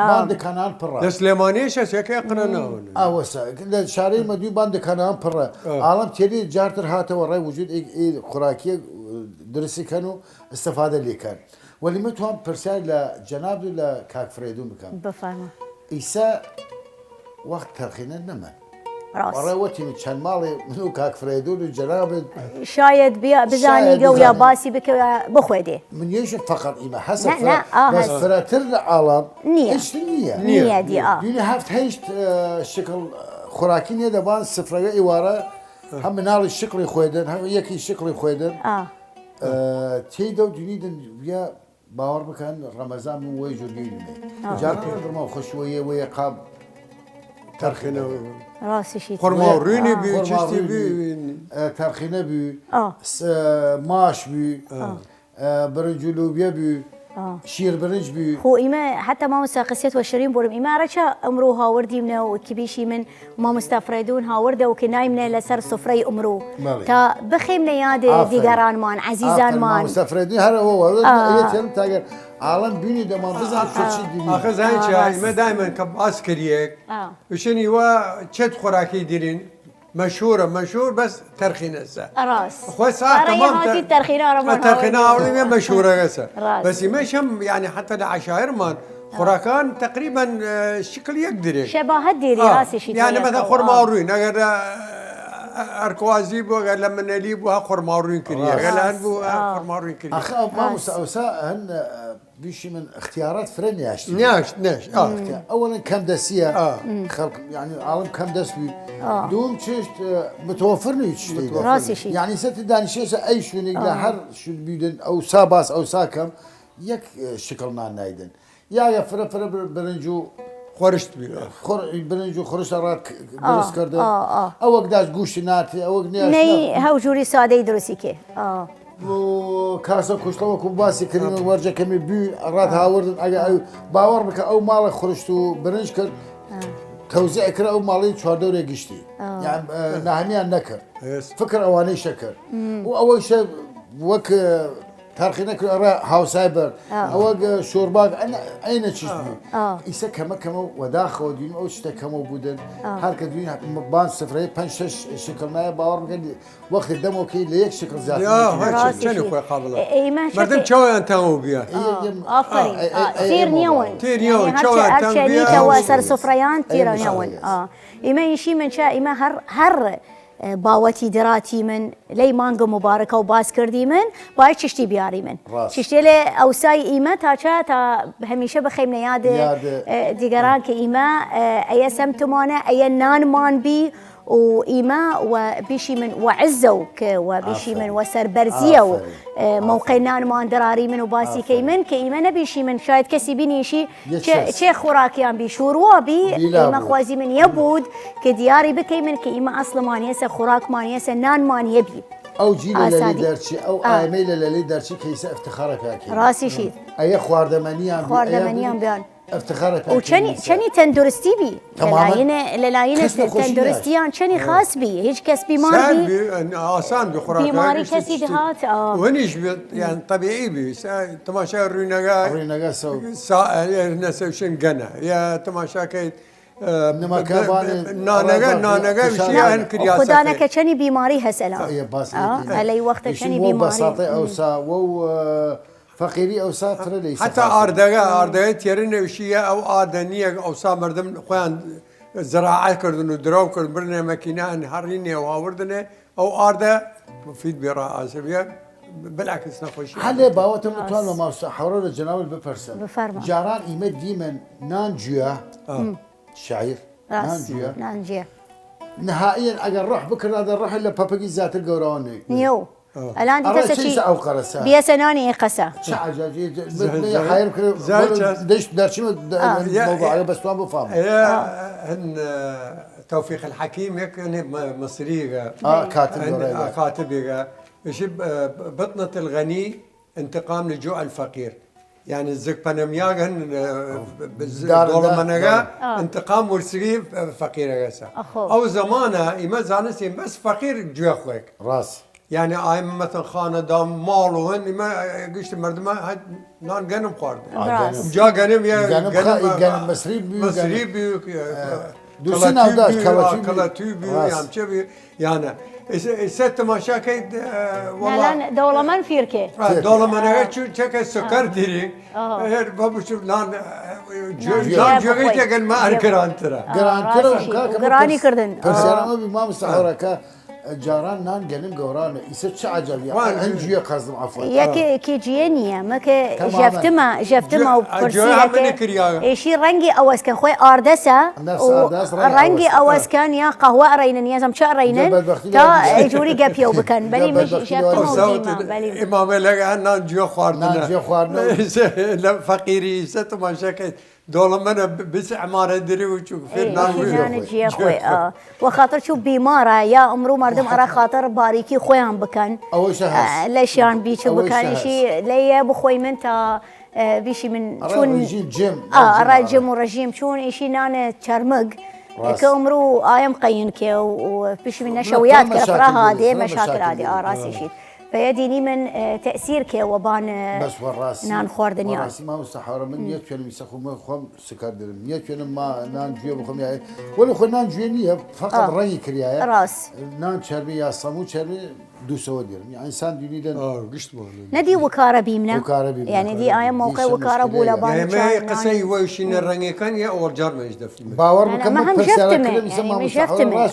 باند كانال برا سليمانيش هيك يقرنا وسا الشارع ما دي باند كانال برا عالم تيري جارتر هاته وراي وجود خوراكيه درسي كانوا استفاده اللي كان واللي متهم برسال لجناب ولا كاك فريدون بكام بفهمه إيسا وقت ترخينا نما وراوتي من شان مالي منو كاك فريدون وجنابد شايد بزاني قويا باسي بك بخويدي من يشوف فقط إما حسب بس فراتر العالم إيش نية دي يعني هفت هيشت شكل خوراكين يدا بان سفرة إيوارا هم نال الشكل يخويدن هم يكي الشكل يخويدن تيدو جنيدن يا باور بكان رمضان من ويجو نيلمي جارنا درما خشوية ويقاب ترخينه راسي شيء خرما ريني بي تشتي بي ترخينه بي ماش بي برنجولوبيا بي شير برنج بي هو إما حتى ما مستقسيت والشريم بورم إما رشا أمرو هاوردي منا وكبيشي من ما مستفردون هاورده وكناي منا لسر صفري أمرو تا بخيمنا ياد ديجران مان عزيزان ما مان مستفردين هذا هو يتم تاجر عالم بيني ده ما بزعل شيء ديني آخر زين شيء ما دائما كعسكريك وشني وشد خوراكي ديرين مشهور بس ترخين هسه راس خوي ساعة تمام هاتي الترخينة ترخينة أولية مشهورة هسه بس مش هم يعني حتى العشائر مان خوراكان تقريبا شكل يقدر شبه ديري راسي شيء يعني مثلا خرماورين اگر اركوازي بو اگر لما نليبوها خرماورين كريه اگر هنبوها خرماورين كريه اخ ما مساوسا هن بيشي من اختيارات فرن ياشتي ناش اولا كم دسيه خلق يعني عالم كم دس بي دوم تشت متوفرني تشتي راسي شيء يعني ست دانشيس اي شو نقدر هر شو بيدن او ساباس او ساكم يك شكلنا نايدن يا فرا برنجو خورشت بي برنجو خورشت رات درس كردن او قداش گوشت ناتي او ني هاو جوري ساده درسي كي كاسه كشلو كوباسي كريم ورجه كمي بي رات هاورد اگه باور بك او مال خورشتو برنج كر توزيع كر او مالي 4 دوره گشتي يعني نهني نكر فكر اواني شكر واول شيء وك تارخينك هاو سايبر أو شورباك أنا أين تشتري؟ إذا كم وداخل ودين أو شتا كم بودن هالك دين بان سفرية 5 شكل ما باور مكان وقت الدم أوكي ليك شكل زاد. يا شنو خوي قابله؟ مردم شو أنت هو بيا؟ آفرين تير نيون شو أنت بيا؟ تواسر سفريان تير نيون إما يشي من شاء إما هر باوتي دراتي من لي مانجو مباركة وباس كردي من باي تشتي بياري من تشتي لي أوساي إيمة تا هميشه بخيم نياد ديجران كإيمة أي سمتمانة أي نان مان بي وإيمة وبيشي من وعزوك وبيشي من وسر برزيو موقعنا مان دراري من وباسي كيمن كإيمة نبيشي من شايد كسي بيني شي شي خوراكيان بيشوروا بي إيمة خوازي من يبود كدياري بكيمن كإيمة أصلا مان يسا خوراك مان يسا نان مان يبي أو جيل اللي درشي أو آميل اللي درشي كيسا افتخارك أكيد راسي شي أي خواردمانيان بيان افتخارك وشني تندرستي بي للاينه تندرستيان شني خاص بي هيج كس بيمار بي آسان بخوراك بيماري كسي دهات وهنيش يعني طبيعي بي تماشا الرينغا الناس وشن قنا يا تماشا كيت نما كاباني نانغا وشيان كرياسة خدانا كشني بيماري هسلا علي وقت شني بيماري بساطة أو سا و فقيري أو سافر ليس حتى أرداء تيرين وشيء أو آدنية أو سامردم خوان زراعة كردن ودراو كردن برنا ماكينة هريني أو آوردنا أو أرداء مفيد براءة سبيا بالعكس نخوش حلي باوتم مطالبة ما حورنا الجناول بفرسن جاران إيمت ديما نانجيا شعير نانجيا نهائيا أجر روح بكرة هذا الروح إلا بابجي ذات الجوراني نيو الآن دي تسشي أو قرصة بيسناني قصة شعجاجي حير كده دش درشيم موضوع بس توام بفهم هن توفيق الحكيم يكن مصري كاتب يشب بطنة الغني انتقام لجوع الفقير يعني الزك بنمياغن دولة منغا انتقام مرسري فقير غسا او زمانه اما زانسي بس فقير جوع خوك راس يعني ايم مثلا خانه دام مالو هن ما قشت مردما نان غنم خورد جا غنم يا غنم مصري بي دوسين اوداش كلاتو بي يعني شبي يعني ست مشاكل والله دولة من فيركي دولة من هيك شو شكل سكر ديري هير بابو شو لان جوجي تقول ما أنكران ترى قراني كردن بس أنا ما بمام استحورك جاران نان جنم جوران يصير شعجب يعني هنجيه قصدم عفوا يا كي جينيا ما ك جفتما وكرسي إيشي رنجي أوس كان خوي أردسة رنجي أوس كان يا قهوة رينن يا زم شاء رينن تا جوري جابيو بكن بلي مش جفتما وديما بلي إمام لقى نان جو خواردنا لا فقيري ست ما شكيت دولة منا بس عمارة دري وشوف في نان جي خوي وخاطر شو بيمارة يا أمرو مردم أرا خاطر باريكي خويان بكن أول شهر ليشان بيشو بكن شيء ليه بخوي من تا بيشي من رجيم جيم رجيم ورجيم شون إشي نانا تشرمق كأمرو آيام قين كي وبيشي من نشويات كرفرها هذه مشاكل هذه راسي شيء فيديني من تأثير كي وبان بس والراس نان خوردنيا والراس ما مستحارة من يكفي يسخو ما خم سكر درم يكفي ما نان جوي بخم يعني ولا خو نان جوينية فقط رأي كريايا راس نان شربي يا صمو شربي 200 درهم يعني إنسان دنيا قشت ندي وكارة بيمنا يعني دي آيام موقع وكارة بولا بان يعني ما قصي ويشين الرنجي كان يا أول جار ما يجدف باور ما هم جفتمه يعني مش جفتمه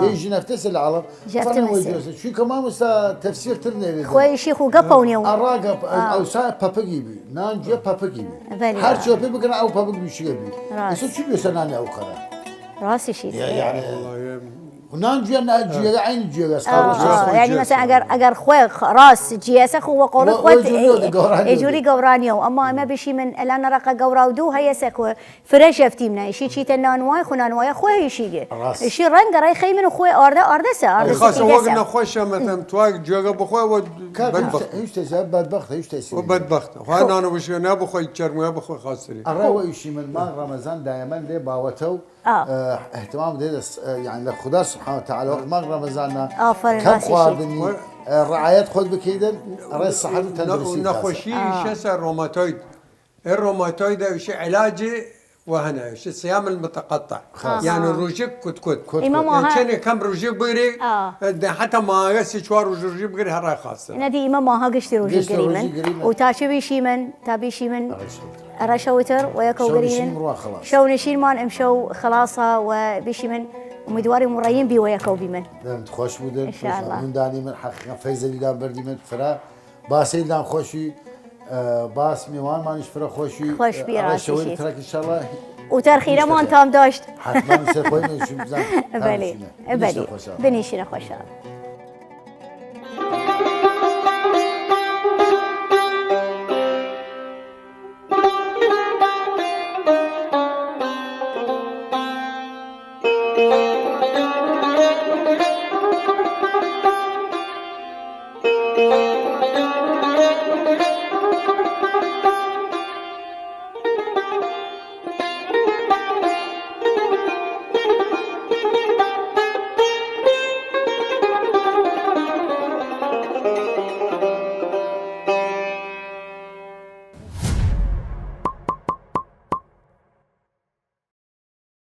يجي نفتس العرب جفتمه شو كمان مسا تفسير ترني خوي شيخ وقبونيو الراقب أو سا بابجيبي نان جا بابجيبي هر شو بيبقى أو بابجيبي شيء بي بس شو بيسناني أو كذا راسي شيء يعني ونان جينا جيا عين جيا يعني مثلا اگر خوي راس جياسه هو قول خوت يجوري قورانيو اما ما بشي من الان رقه قوراودو هي سكو فريش افتيمنا شي شي تنانواي خنانواي خوي شي شي رنگ راي خيمن خوي ارده سا خاصه وقنا خوش مثلا تواق جوجا بخوي بدبخت ايش تسبب بدبخت ايش تسبب وبدبخت وانا انا وش انا بخوي تشرمو بخوي خاصري الراوي شي من ما رمضان دائما لي باوتو اهتمام ده يعني لخدا سبحانه وتعالى وقت ما رمضان كم خواردني الرعايات خود بكيدن رأي الصحة والتندرسي نخوشي شسا الروماتويد الروماتويد شيء علاجي وهنا شيء الصيام المتقطع يعني الروجيك كت يعني كم روجيك بيري حتى ما يسي شوار روجيك بيري هراي خاصة ندي إمام ما قشتي روجيك قريما وتاشبي شيمن تابي شيمن رشوتر وياكو قريبا شو نشيل مان امشو خلاصة وبيشي من ومدواري مريين بي وياكو بمن خوش بودن ان شاء الله من داني من حقيقة فيزلي دان بردي من فرا باسي دان خوشي باس ميوان مانيش فرا خوشي خوش بي راسي تراك ان شاء الله وترخينا ما انتام داشت حتما نسير خوي نشوف زين بلي بنيشنا خوشا